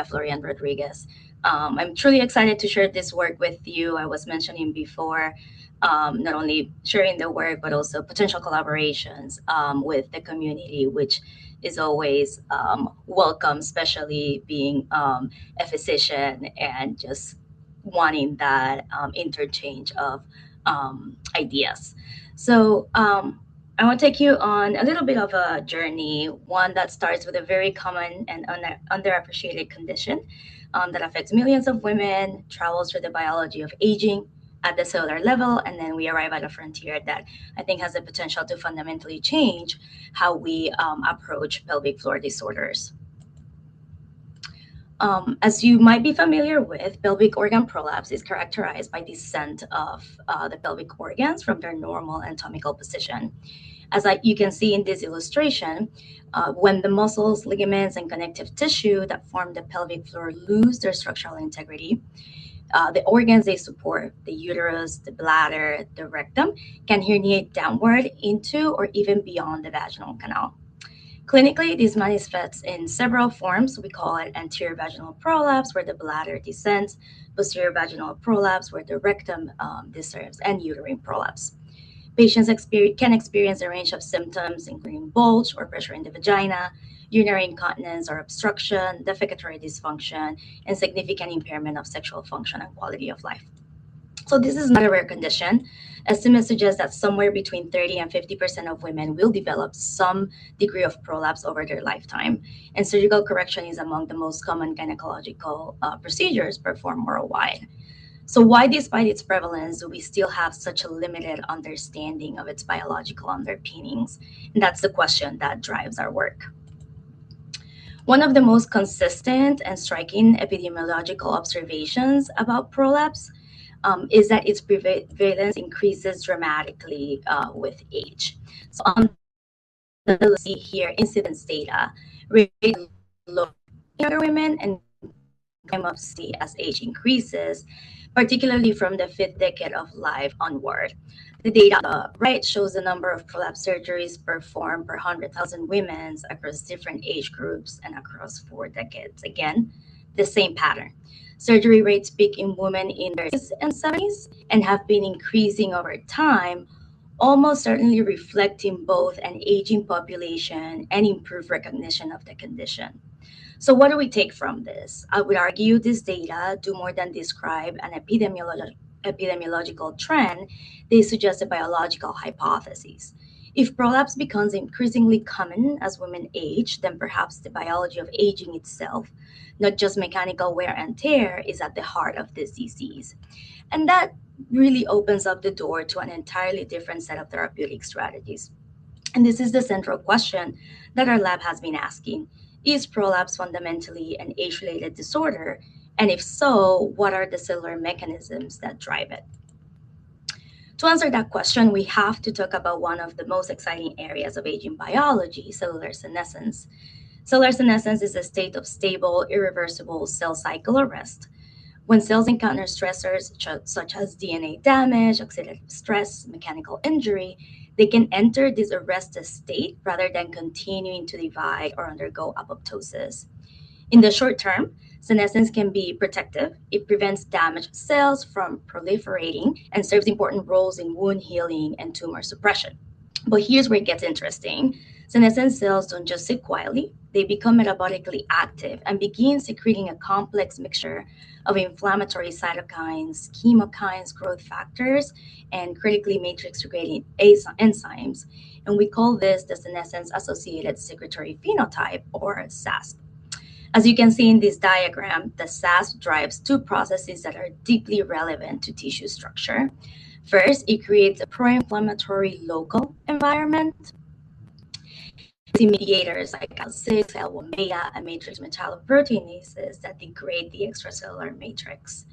Florian-Rodriguez. I'm truly excited to share this work with you. I was mentioning before, not only sharing the work, but also potential collaborations with the community, which is always welcome, especially being a physician and just wanting that interchange of ideas. So I want to take you on a little bit of a journey, one that starts with a very common and underappreciated condition that affects millions of women, travels through the biology of aging at the cellular level, and then we arrive at a frontier that I think has the potential to fundamentally change how we approach pelvic floor disorders. As you might be familiar with, pelvic organ prolapse is characterized by descent of the pelvic organs from their normal anatomical position. As you can see in this illustration, when the muscles, ligaments, and connective tissue that form the pelvic floor lose their structural integrity, the organs they support, the uterus, the bladder, the rectum, can herniate downward into or even beyond the vaginal canal. Clinically, this manifests in several forms. We call it anterior vaginal prolapse, where the bladder descends, posterior vaginal prolapse, where the rectum descends, and uterine prolapse. Patients can experience a range of symptoms, including bulge or pressure in the vagina, urinary incontinence or obstruction, defecatory dysfunction, and significant impairment of sexual function and quality of life. So this is not a rare condition. Estimates suggest that somewhere between 30 and 50% of women will develop some degree of prolapse over their lifetime, and surgical correction is among the most common gynecological procedures performed worldwide. So why, despite its prevalence, do we still have such a limited understanding of its biological underpinnings? And that's the question that drives our work. One of the most consistent and striking epidemiological observations about prolapse is that its prevalence increases dramatically with age. So on the see here, incidence data rate low in younger women and time of C as age increases, particularly from the 5th decade of life onward. The data on the right shows the number of prolapse surgeries performed per 100,000 women across different age groups and across 4 decades. Again, the same pattern. Surgery rates peak in women in their 60s and 70s and have been increasing over time, almost certainly reflecting both an aging population and improved recognition of the condition. So what do we take from this? I would argue this data do more than describe an epidemiological trend. They suggest a biological hypothesis. If prolapse becomes increasingly common as women age, then perhaps the biology of aging itself, not just mechanical wear and tear, is at the heart of this disease. And that really opens up the door to an entirely different set of therapeutic strategies. And this is the central question that our lab has been asking. Is prolapse fundamentally an age-related disorder? And if so, what are the cellular mechanisms that drive it? To answer that question, we have to talk about one of the most exciting areas of aging biology, cellular senescence. Cellular senescence is a state of stable, irreversible cell cycle arrest. When cells encounter stressors such as DNA damage, oxidative stress, mechanical injury, they can enter this arrested state rather than continuing to divide or undergo apoptosis. In the short term, senescence can be protective. It prevents damaged cells from proliferating and serves important roles in wound healing and tumor suppression. But here's where it gets interesting. Senescent cells don't just sit quietly. They become metabolically active and begin secreting a complex mixture of inflammatory cytokines, chemokines, growth factors, and critically matrix-regulating enzymes. And we call this the senescence-associated secretory phenotype, or SASP. As you can see in this diagram, the SASP drives two processes that are deeply relevant to tissue structure. First, it creates a pro-inflammatory local environment. Mediators like IL-6, IL-1 beta, and matrix metalloproteinases that degrade the extracellular matrix.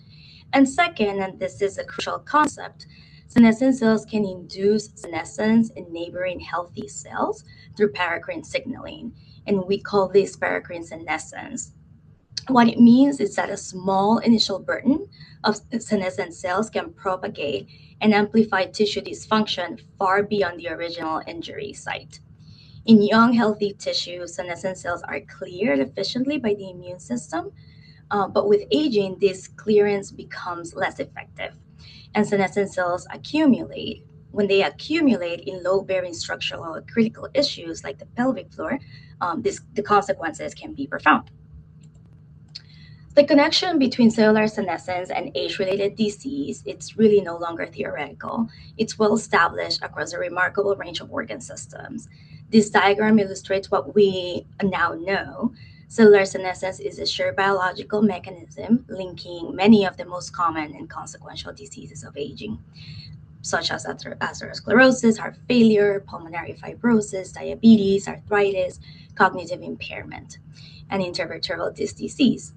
And second, and this is a crucial concept, senescent cells can induce senescence in neighboring healthy cells through paracrine signaling, and we call this paracrine senescence. What it means is that a small initial burden of senescent cells can propagate and amplify tissue dysfunction far beyond the original injury site. In young, healthy tissue, senescent cells are cleared efficiently by the immune system, but with aging, this clearance becomes less effective, and senescent cells accumulate. When they accumulate in load-bearing structural or critical issues like the pelvic floor, the consequences can be profound. The connection between cellular senescence and age-related disease, it's really no longer theoretical. It's well established across a remarkable range of organ systems. This diagram illustrates what we now know. Cellular senescence is a shared biological mechanism linking many of the most common and consequential diseases of aging, such as atherosclerosis, heart failure, pulmonary fibrosis, diabetes, arthritis, cognitive impairment, and intervertebral disc disease.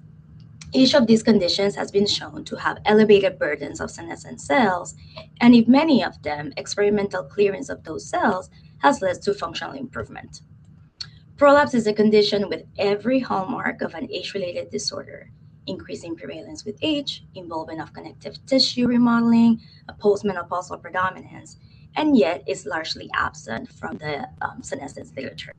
Each of these conditions has been shown to have elevated burdens of senescent cells, and in many of them, experimental clearance of those cells has led to functional improvement. Prolapse is a condition with every hallmark of an age-related disorder: increasing prevalence with age, involvement of connective tissue remodeling, a postmenopausal predominance, and yet is largely absent from the senescence literature.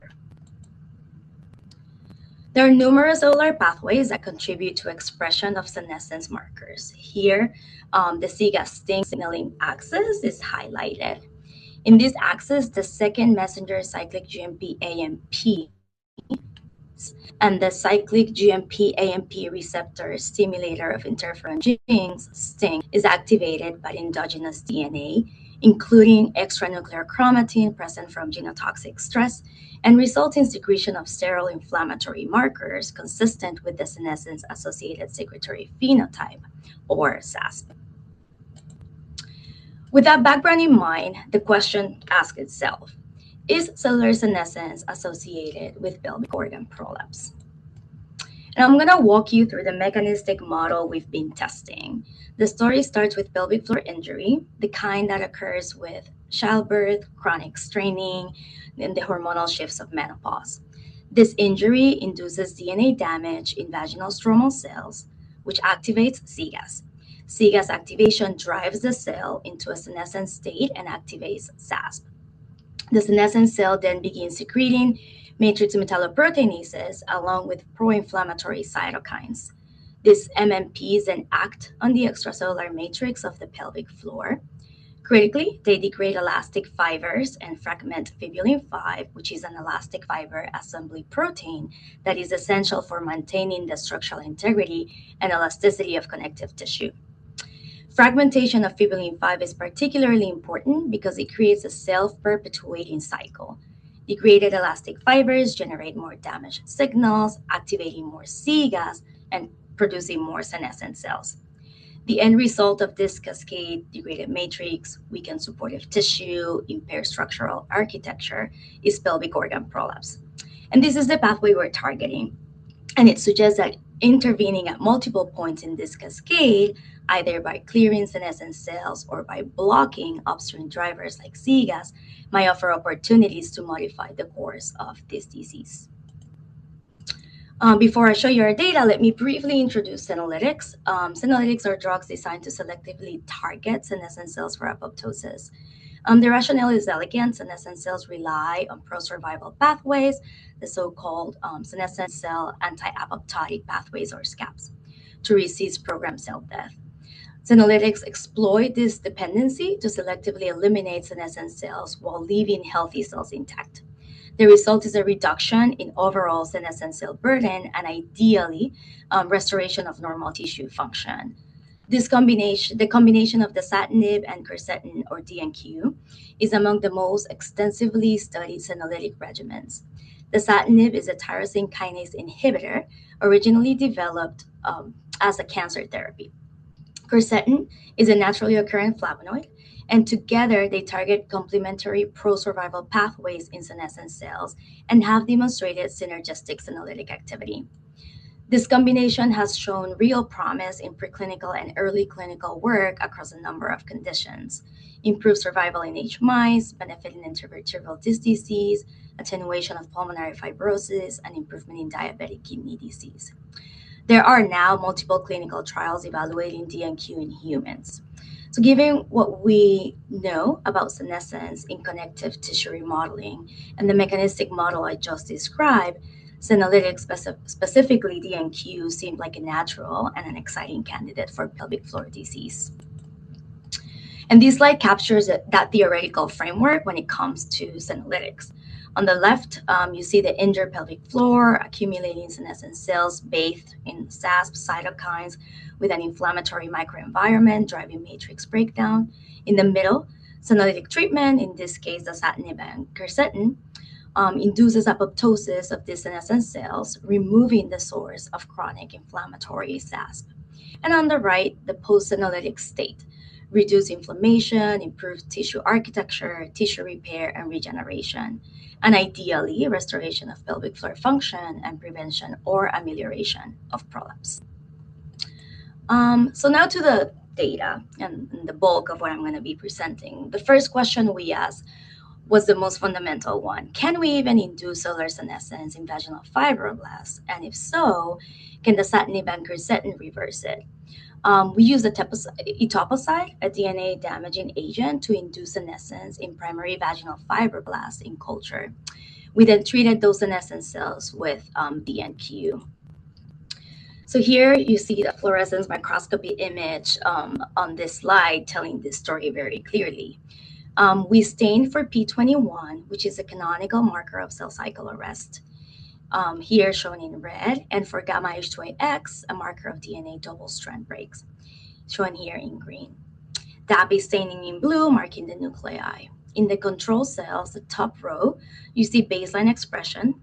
There are numerous cellular pathways that contribute to expression of senescence markers. Here, the SIGA-STING signaling axis is highlighted. In this axis, the second messenger cyclic GMP-AMP and the cyclic GMP-AMP receptor stimulator of interferon genes, STING, is activated by endogenous DNA, including extranuclear chromatin present from genotoxic stress, and results in secretion of sterile inflammatory markers consistent with the senescence-associated secretory phenotype, or SASP. With that background in mind, the question asks itself: is cellular senescence associated with pelvic organ prolapse? And I'm going to walk you through the mechanistic model we've been testing. The story starts with pelvic floor injury, the kind that occurs with childbirth, chronic straining, and the hormonal shifts of menopause. This injury induces DNA damage in vaginal stromal cells, which activates SIGAs. SIGA's activation drives the cell into a senescent state and activates SASP. The senescent cell then begins secreting matrix metalloproteinases along with pro-inflammatory cytokines. These MMPs then act on the extracellular matrix of the pelvic floor. Critically, they degrade elastic fibers and fragment fibrillin 5, which is an elastic fiber assembly protein that is essential for maintaining the structural integrity and elasticity of connective tissue. Fragmentation of fibrillin 5 is particularly important because it creates a self-perpetuating cycle. Degraded elastic fibers generate more damaged signals, activating more SIGAs and producing more senescent cells. The end result of this cascade, degraded matrix, weakened supportive tissue, impaired structural architecture, is pelvic organ prolapse. And this is the pathway we're targeting. And it suggests that intervening at multiple points in this cascade, either by clearing senescent cells or by blocking upstream drivers like SIGAs, might offer opportunities to modify the course of this disease. Before I show you our data, let me briefly introduce senolytics. Senolytics are drugs designed to selectively target senescent cells for apoptosis. The rationale is elegant. Senescent cells rely on pro-survival pathways, the so-called senescent cell anti-apoptotic pathways, or SCAPs, to resist programmed cell death. Senolytics exploit this dependency to selectively eliminate senescent cells while leaving healthy cells intact. The result is a reduction in overall senescent cell burden and ideally restoration of normal tissue function. The combination of dasatinib and quercetin, or DNQ, is among the most extensively studied senolytic regimens. Dasatinib is a tyrosine kinase inhibitor originally developed as a cancer therapy. Quercetin is a naturally occurring flavonoid, and together they target complementary pro-survival pathways in senescent cells and have demonstrated synergistic senolytic activity. This combination has shown real promise in preclinical and early clinical work across a number of conditions: improved survival in aged mice, benefit in intervertebral disc disease, attenuation of pulmonary fibrosis, and improvement in diabetic kidney disease. There are now multiple clinical trials evaluating DNQ in humans. So given what we know about senescence in connective tissue remodeling and the mechanistic model I just described, senolytics, specifically DNQ, seemed like a natural and an exciting candidate for pelvic floor disease. And this slide captures that theoretical framework when it comes to senolytics. On the left, you see the injured pelvic floor accumulating senescent cells bathed in SASP cytokines with an inflammatory microenvironment driving matrix breakdown. In the middle, senolytic treatment, in this case dasatinib and quercetin, induces apoptosis of these senescent cells, removing the source of chronic inflammatory SASP. And on the right, the post-senolytic state, reduce inflammation, improve tissue architecture, tissue repair, and regeneration, and ideally restoration of pelvic floor function and prevention or amelioration of prolapse. So now to the data and the bulk of what I'm going to be presenting. The first question we asked was the most fundamental one. Can we even induce cellular senescence in vaginal fibroblasts? And if so, can dasatinib and quercetin reverse it? We use etoposide, a DNA-damaging agent, to induce senescence in primary vaginal fibroblasts in culture. We then treated those senescent cells with DNQ. So here you see the fluorescence microscopy image on this slide telling this story very clearly. We stained for P21, which is a canonical marker of cell cycle arrest, here shown in red, and for gamma H2AX, a marker of DNA double-strand breaks, shown here in green. DAPI staining in blue, marking the nuclei. In the control cells, the top row, you see baseline expression.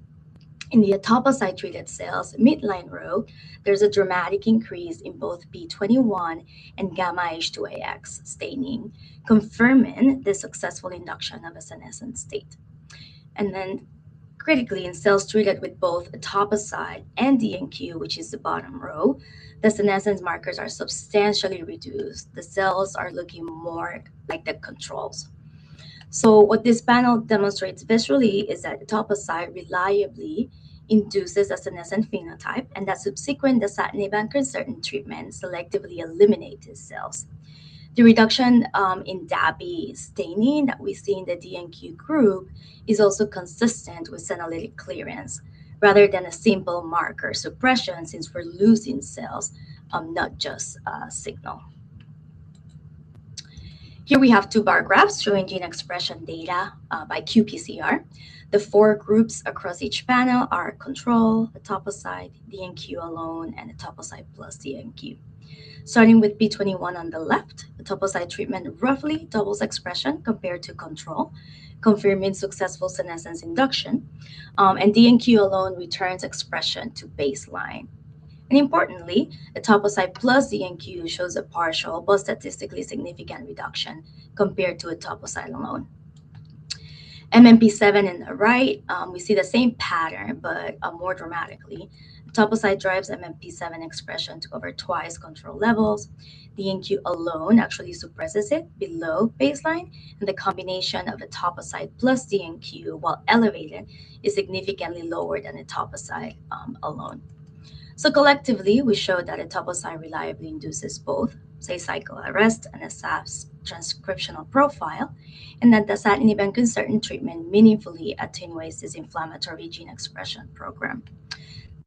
In the etoposide-treated cells, midline row, there's a dramatic increase in both P21 and gamma H2AX staining, confirming the successful induction of a senescent state. And then critically, in cells treated with both etoposide and DNQ, which is the bottom row, the senescence markers are substantially reduced. The cells are looking more like the controls. So what this panel demonstrates visually is that etoposide reliably induces a senescent phenotype, and that subsequent dasatinib and quercetin treatment selectively eliminate these cells. The reduction in DAPI staining that we see in the DNQ group is also consistent with senolytic clearance, rather than a simple marker suppression, since we're losing cells, not just a signal. Here we have two bar graphs showing gene expression data by qPCR. The four groups across each panel are control, etoposide, DNQ alone, and etoposide plus DNQ. Starting with P21 on the left, etoposide treatment roughly doubles expression compared to control, confirming successful senescence induction, and DNQ alone returns expression to baseline. And importantly, etoposide plus DNQ shows a partial but statistically significant reduction compared to etoposide alone. MMP7 in the right, we see the same pattern, but more dramatically. Etoposide drives MMP7 expression to over twice control levels. DNQ alone actually suppresses it below baseline, and the combination of etoposide plus DNQ, while elevated, is significantly lower than etoposide alone. So collectively, we showed that etoposide reliably induces both cell cycle arrest and a SASP transcriptional profile, and that dasatinib and quercetin treatment meaningfully attenuates this inflammatory gene expression program.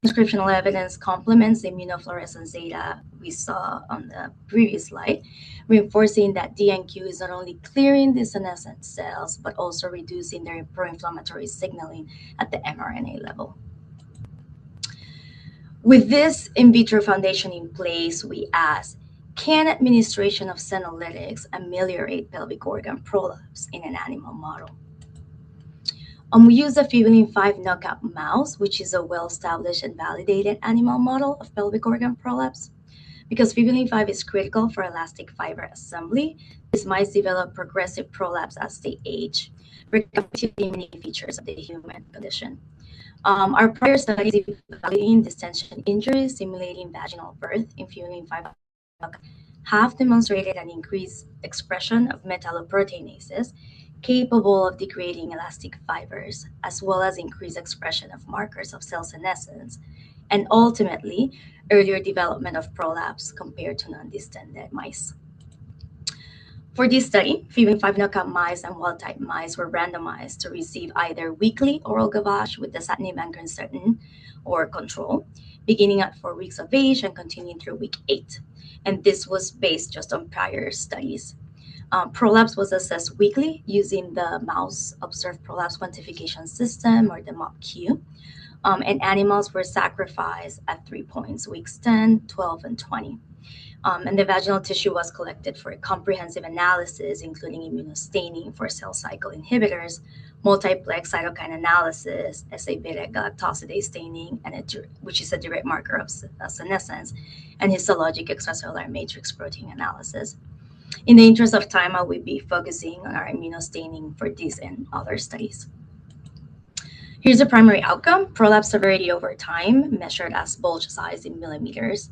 Transcriptional evidence complements the immunofluorescence data we saw on the previous slide, reinforcing that DNQ is not only clearing the senescent cells, but also reducing their pro-inflammatory signaling at the mRNA level. With this in vitro foundation in place, we asked, can administration of senolytics ameliorate pelvic organ prolapse in an animal model? We use a fibrillin 5 knockout mouse, which is a well-established and validated animal model of pelvic organ prolapse. Because fibrillin 5 is critical for elastic fiber assembly, these mice develop progressive prolapse as they age, recapitulating many features of the human condition. Our prior studies evaluating distension injuries simulating vaginal birth in fibrillin 5 have demonstrated an increased expression of metalloproteinases capable of degrading elastic fibers, as well as increased expression of markers of cell senescence, and ultimately earlier development of prolapse compared to non-distended mice. For this study, fibrin 5 knockout mice and wild-type mice were randomized to receive either weekly oral gavage with dasatinib and quercetin or control, beginning at 4 weeks of age and continuing through week 8. And this was based just on prior studies. Prolapse was assessed weekly using the Mouse Observed Prolapse Quantification System, or the MOPQ, and animals were sacrificed at 3 points, weeks 10, 12, and 20. And the vaginal tissue was collected for a comprehensive analysis, including immunostaining for cell cycle inhibitors, multiplex cytokine analysis, SA-beta galactosidase staining, which is a direct marker of senescence, and histologic extracellular matrix protein analysis. In the interest of time, I will be focusing on our immunostaining for these and other studies. Here's the primary outcome: prolapse severity over time, measured as bulge size in millimeters.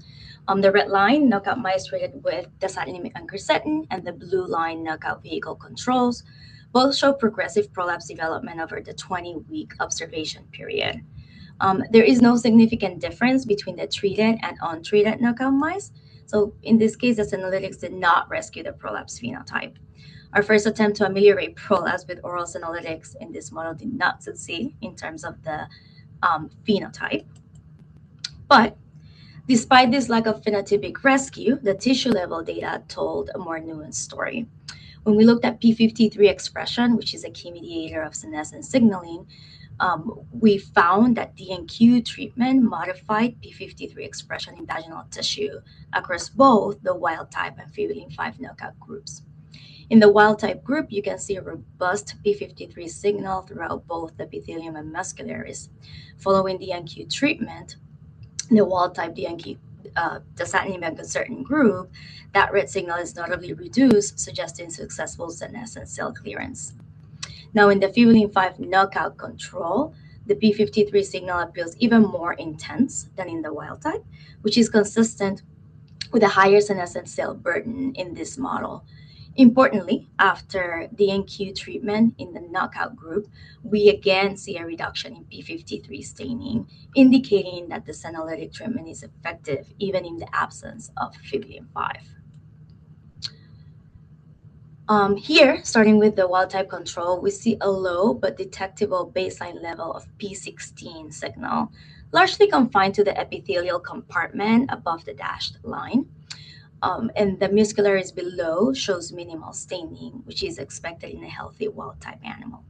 The red line, knockout mice treated with dasatinib and quercetin, and the blue line, knockout vehicle controls, both show progressive prolapse development over the 20-week observation period. There is no significant difference between the treated and untreated knockout mice. So in this case, the senolytics did not rescue the prolapse phenotype. Our first attempt to ameliorate prolapse with oral senolytics in this model did not succeed in terms of the phenotype. But despite this lack of phenotypic rescue, the tissue-level data told a more nuanced story. When we looked at p53 expression, which is a key mediator of senescence signaling, we found that DNQ treatment modified p53 expression in vaginal tissue across both the wild-type and fibrin 5 knockout groups. In the wild-type group, you can see a robust p53 signal throughout both the epithelium and muscularis. Following DNQ treatment, the wild-type DNQ dasatinib and quercetin group, that red signal is notably reduced, suggesting successful senescent cell clearance. Now, in the fibrin 5 knockout control, the p53 signal appears even more intense than in the wild-type, which is consistent with a higher senescent cell burden in this model. Importantly, after DNQ treatment in the knockout group, we again see a reduction in p53 staining, indicating that the senolytic treatment is effective even in the absence of fibrin 5. Here, starting with the wild-type control, we see a low but detectable baseline level of p16 signal, largely confined to the epithelial compartment above the dashed line. And the muscularis below shows minimal staining, which is expected in a healthy wild-type animal.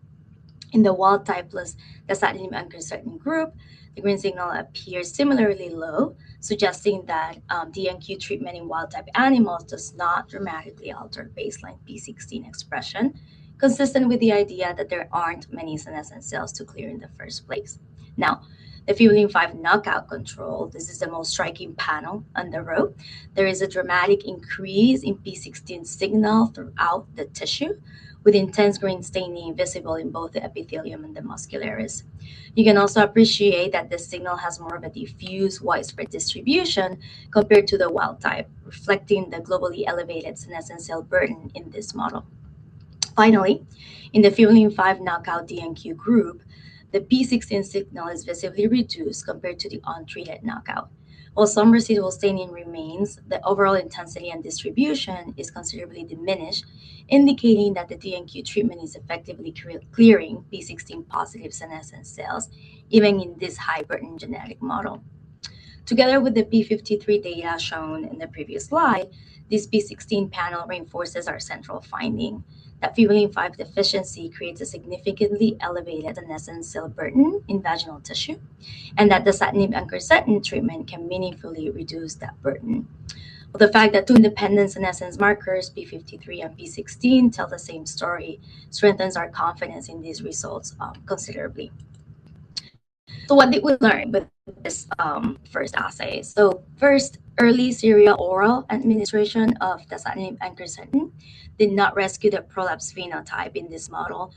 In the wild-type plus dasatinib and quercetin group, the green signal appears similarly low, suggesting that DNQ treatment in wild-type animals does not dramatically alter baseline p16 expression, consistent with the idea that there aren't many senescent cells to clear in the first place. Now, the fibrin 5 knockout control, this is the most striking panel on the row. There is a dramatic increase in p16 signal throughout the tissue, with intense green staining visible in both the epithelium and the muscularis. You can also appreciate that the signal has more of a diffuse, widespread distribution compared to the wild type, reflecting the globally elevated senescent cell burden in this model. Finally, in the fibrin 5 knockout DNQ group, the p16 signal is visibly reduced compared to the untreated knockout. While some residual staining remains, the overall intensity and distribution is considerably diminished, indicating that the DNQ treatment is effectively clearing p16 positive senescent cells, even in this high burden genetic model. Together with the p53 data shown in the previous slide, this p16 panel reinforces our central finding that fibrin 5 deficiency creates a significantly elevated senescent cell burden in vaginal tissue, and that dasatinib and quercetin treatment can meaningfully reduce that burden. Well, the fact that two independent senescence markers, p53 and p16, tell the same story strengthens our confidence in these results considerably. So what did we learn with this first assay? So first, early serial oral administration of dasatinib and quercetin did not rescue the prolapse phenotype in this model,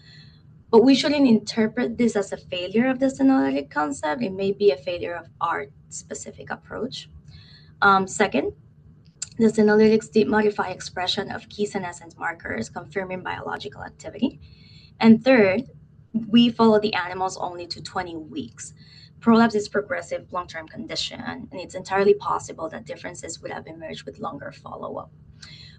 but we shouldn't interpret this as a failure of the senolytic concept. It may be a failure of our specific approach. Second, the senolytics did modify expression of key senescence markers, confirming biological activity. And third, we follow the animals only to 20 weeks. Prolapse is progressive long-term condition, and it's entirely possible that differences would have emerged with longer follow-up.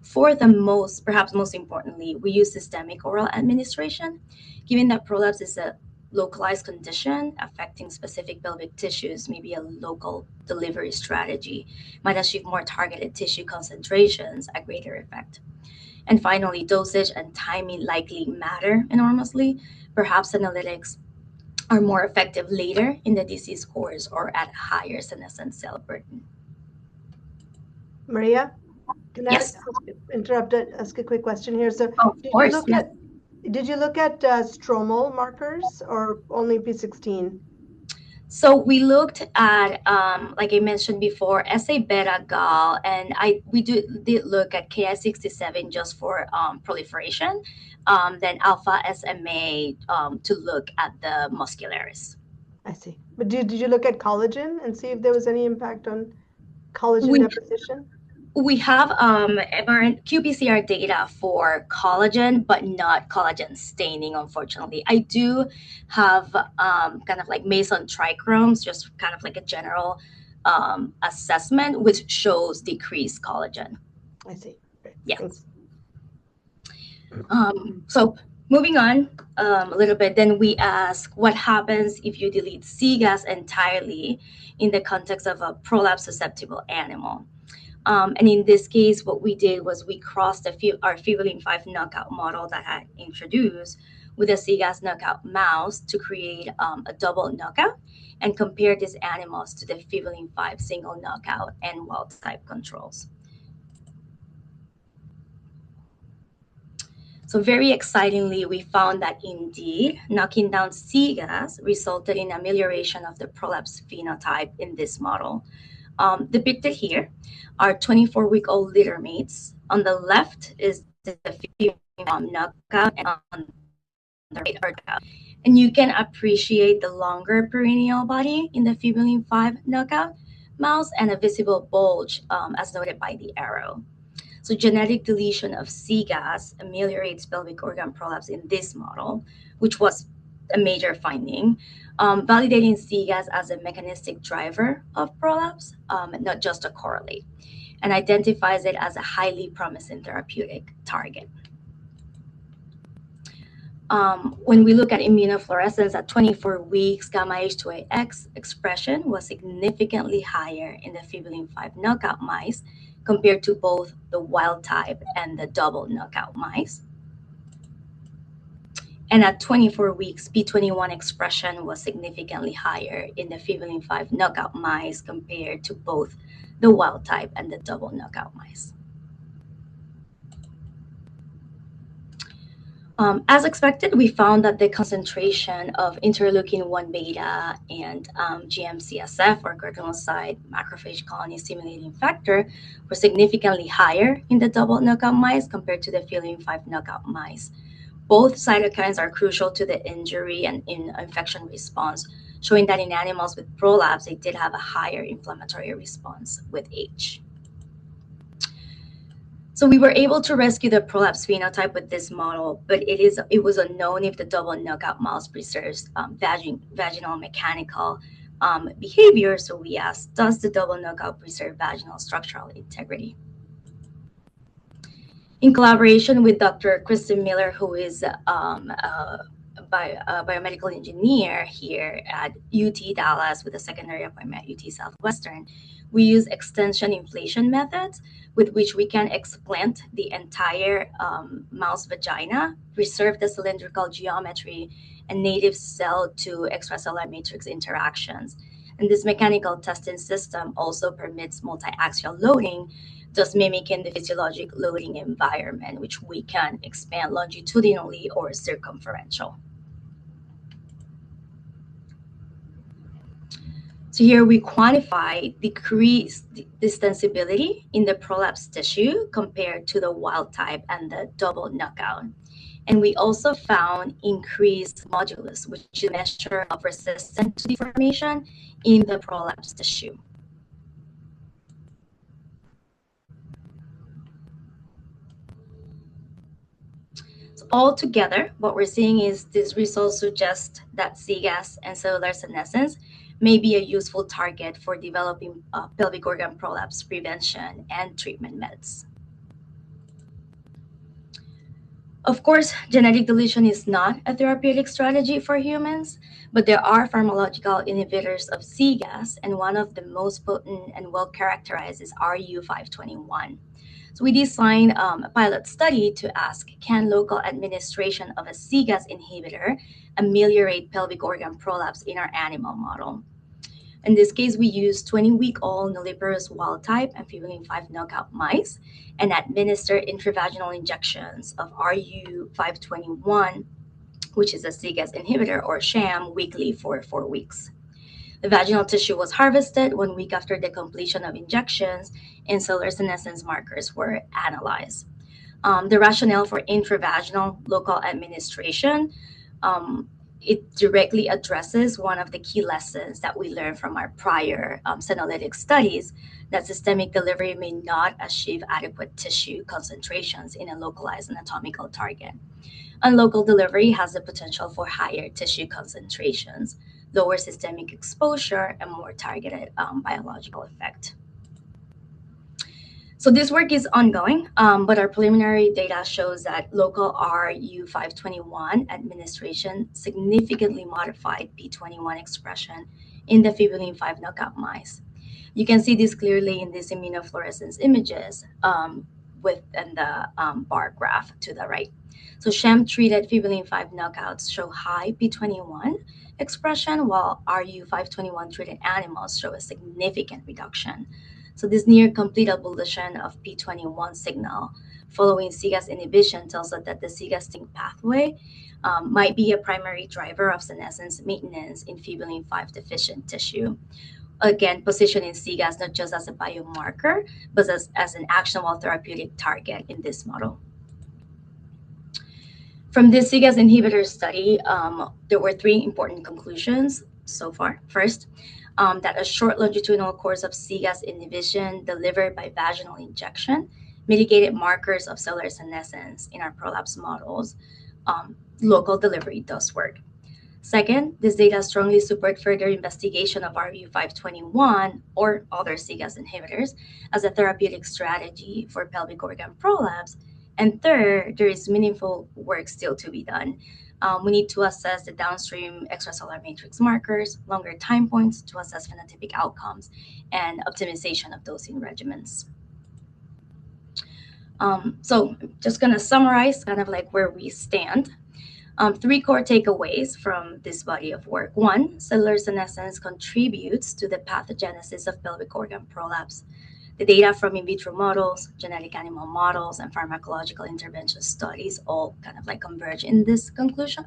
For the most, perhaps most importantly, we use systemic oral administration, given that prolapse is a localized condition affecting specific pelvic tissues. Maybe a local delivery strategy might achieve more targeted tissue concentrations at greater effect. And finally, dosage and timing likely matter enormously. Perhaps analytics are more effective later in the disease course or at higher senescent cell burden. Maria, can Yes. I interrupt and ask a quick question here? So, Oh, of course. Yes. did you look at stromal markers or only P16? So we looked at, like I mentioned before, SA beta gal, and we did look at Ki67 just for proliferation, then alpha SMA to look at the muscularis. I see. But did you look at collagen and see if there was any impact on collagen deposition? We have qPCR data for collagen, but not collagen staining, unfortunately. I do have kind of like Mason trichromes, just kind of like a general assessment, which shows decreased collagen. I see. Great. Yeah. Thanks. So moving on a little bit, then we ask what happens if you delete C-gas entirely in the context of a prolapse susceptible animal. And in this case, what we did was we crossed our Fibulin 5 knockout model that I had introduced with a C-gas knockout mouse to create a double knockout and compare these animals to the Fibulin 5 single knockout and wild-type controls. So very excitingly, we found that indeed knocking down C-gas resulted in amelioration of the prolapse phenotype in this model. Depicted here are 24-week-old litter mates. On the left is the knockout, and on the right are knockout. And you can appreciate the longer perineal body in the Fibulin 5 knockout mouse and a visible bulge as noted by the arrow. So genetic deletion of C-gas ameliorates pelvic organ prolapse in this model, which was a major finding, validating C-gas as a mechanistic driver of prolapse, not just a correlate, and identifies it as a highly promising therapeutic target. When we look at immunofluorescence at 24 weeks, gamma H2AX expression was significantly higher in the Fibulin 5 knockout mice compared to both the wild type and the double knockout mice. And at 24 weeks, P21 expression was significantly higher in the Fibulin 5 knockout mice compared to both the wild type and the double knockout mice. As expected, we found that the concentration of interleukin-1 beta and GM-CSF, or granulocyte macrophage colony stimulating factor, were significantly higher in the double knockout mice compared to the Fibulin 5 knockout mice. Both cytokines are crucial to the injury and infection response, showing that in animals with prolapse, they did have a higher inflammatory response with age. So we were able to rescue the prolapse phenotype with this model, but it was unknown if the double knockout mouse preserves vaginal mechanical behavior. So we asked, does the double knockout preserve vaginal structural integrity? In collaboration with Dr. Kristen Miller, who is a biomedical engineer here at UT Dallas with a secondary appointment at UT Southwestern, we use extension inflation methods with which we can explant the entire mouse vagina, preserve the cylindrical geometry and native cell to extracellular matrix interactions. And this mechanical testing system also permits multi-axial loading, thus mimicking the physiologic loading environment, which we can expand longitudinally or circumferential. So here we quantify decreased distensibility in the prolapse tissue compared to the wild type and the double knockout. And we also found increased modulus, which is a measure of resistance to deformation in the prolapse tissue. So altogether, what we're seeing is these results suggest that C-gas and cellular senescence may be a useful target for developing pelvic organ prolapse prevention and treatment meds. Of course, genetic deletion is not a therapeutic strategy for humans, but there are pharmacological inhibitors of cGAS, and one of the most potent and well-characterized is RU521. So we designed a pilot study to ask, can local administration of a cGAS inhibitor ameliorate pelvic organ prolapse in our animal model? In this case, we used 20-week-old nulliparous wild-type and amphiboline-5 knockout mice and administered intravaginal injections of RU521, which is a cGAS inhibitor, or sham, weekly for 4 weeks. The vaginal tissue was harvested 1 week after the completion of injections, and cellular senescence markers were analyzed. The rationale for intravaginal local administration, it directly addresses one of the key lessons that we learned from our prior senolytic studies, that systemic delivery may not achieve adequate tissue concentrations in a localized anatomical target. And local delivery has the potential for higher tissue concentrations, lower systemic exposure, and more targeted biological effect. So this work is ongoing, but our preliminary data shows that local RU521 administration significantly modified P21 expression in the fibulin-5 knockout mice. You can see this clearly in these immunofluorescence images within the bar graph to the right. So sham-treated fibulin-5 knockouts show high P21 expression, while RU521 treated animals show a significant reduction. So this near complete abolition of P21 signal following cGAS inhibition tells us that the cGAS pathway might be a primary driver of senescence maintenance in fibulin-5 deficient tissue. Again, positioning cGAS not just as a biomarker, but as an actionable therapeutic target in this model. From this cGAS inhibitor study, there were 3 important conclusions so far. First, that a short longitudinal course of cGAS inhibition delivered by vaginal injection mitigated markers of cellular senescence in our prolapse models. Local delivery does work. Second, this data strongly support further investigation of RU521 or other cGAS inhibitors as a therapeutic strategy for pelvic organ prolapse. And third, there is meaningful work still to be done. We need to assess the downstream extracellular matrix markers, longer time points to assess phenotypic outcomes, and optimization of dosing regimens. So just going to summarize kind of like where we stand. 3 core takeaways from this body of work. 1, cellular senescence contributes to the pathogenesis of pelvic organ prolapse. The data from in vitro models, genetic animal models, and pharmacological intervention studies all kind of like converge in this conclusion.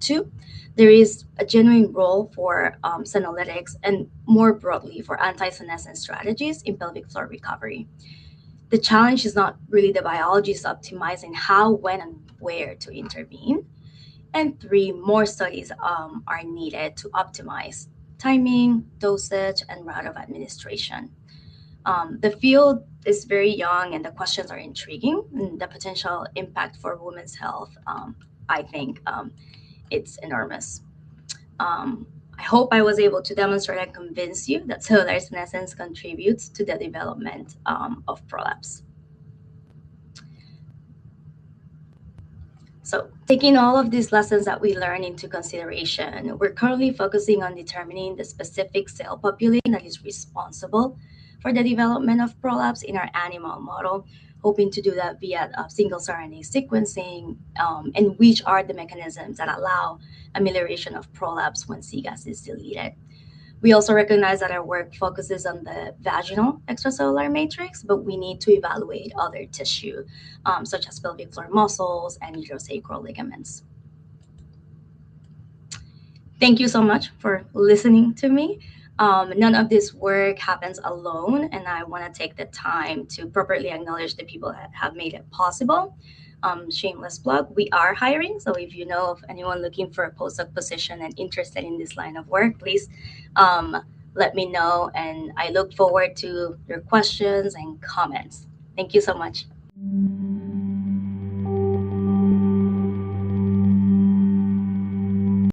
2, there is a genuine role for senolytics and more broadly for anti-senescence strategies in pelvic floor recovery. The challenge is not really the biology, it's optimizing how, when, and where to intervene. And 3, more studies are needed to optimize timing, dosage, and route of administration. The field is very young and the questions are intriguing, and the potential impact for women's health, I think it's enormous. I hope I was able to demonstrate and convince you that cellular senescence contributes to the development of prolapse. So taking all of these lessons that we learned into consideration, we're currently focusing on determining the specific cell population that is responsible for the development of prolapse in our animal model, hoping to do that via single-cell RNA sequencing, and which are the mechanisms that allow amelioration of prolapse when cGAS is deleted. We also recognize that our work focuses on the vaginal extracellular matrix, but we need to evaluate other tissue, such as pelvic floor muscles and uterosacral ligaments. Thank you so much for listening to me. None of this work happens alone, and I want to take the time to properly acknowledge the people that have made it possible. Shameless plug, we are hiring, so if you know of anyone looking for a postdoc position and interested in this line of work, please let me know, and I look forward to your questions and comments. Thank you so much.